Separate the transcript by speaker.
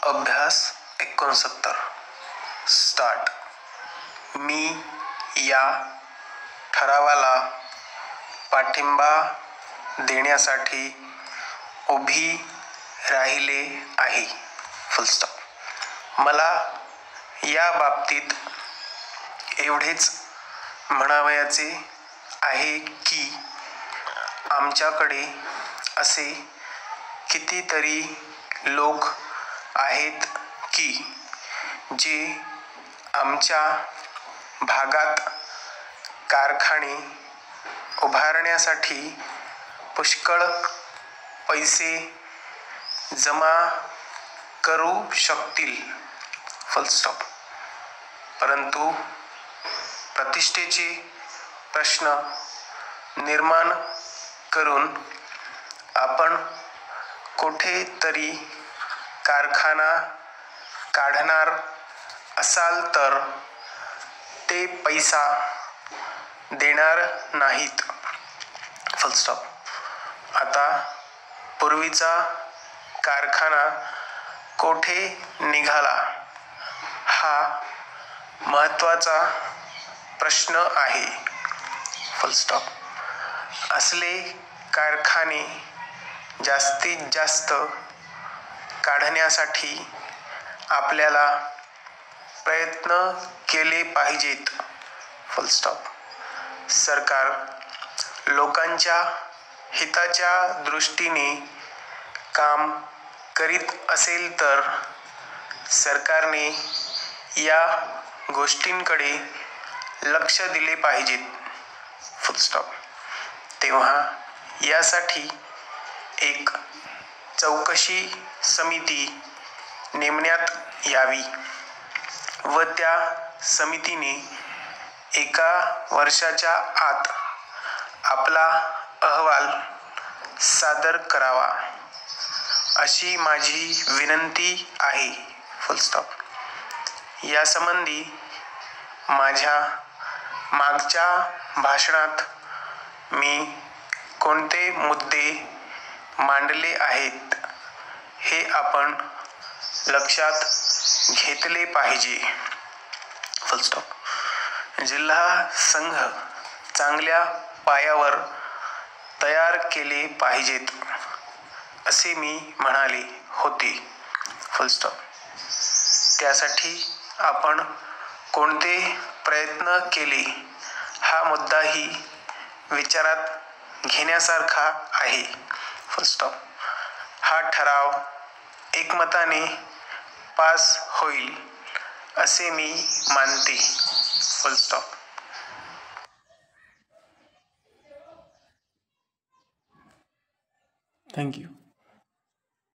Speaker 1: अभ्यास 69 स्टार्ट. मी या ठरावाला पाठिंबा देण्यासाठी उभी राहिले आहे. फुल स्टॉप. मला या बाबतीत एवढेच म्हणावयाचे आहे की आमच्याकडे असे कितीतरी लोक आहेत की जे आमच्या भागात कारखाने उभारण्यासाठी पुष्कळ पैसे जमा करू शकतील. फुल स्टॉप. परंतु प्रतिष्ठेचे प्रश्न निर्माण करून आपण कुठेतरी कारखाना काढणार असाल तर ते पैसा देणार नाहीत. फुल स्टॉप. आता पूर्वीचा कारखाना कोठे निघाला हा महत्त्वाचा प्रश्न आहे. फुल स्टॉप. असले कारखाने जास्तीत जास्त काढण्यासाठी आपल्याला प्रयत्न केले पाहिजेत. फुल स्टॉप. सरकार लोकांच्या हिताच्या दृष्टीने काम करीत असेल तर सरकारने या गोष्टींकडे लक्ष दिले पाहिजेत. फुल स्टॉप. तेव्हा यासाठी एक चौकशी समिती नेमण्यात यावी व त्या समितीने 1 वर्षाच्या आत आपला अहवाल सादर करावा अशी माझी विनंती आहे. फुल स्टॉप. यासंबंधी माझ्या मागच्या भाषणात मी कोणते मुद्दे मांडले आहेत हे आपण लक्षात घेतले पाहिजे. फुल स्टॉप. जिल्हा संघ चांगल्या पायावर तयार केले पाहिजेत असे मी म्हणाले होते. फुल स्टॉप. त्यासाठी आपण कोणते प्रयत्न केले हा मुद्दाही विचारात घेण्यासारखा आहे. फुल स्टॉप. हा ठराव एकमताने पास होईल असे मी मानते. फुल स्टॉप.
Speaker 2: थँक्यू.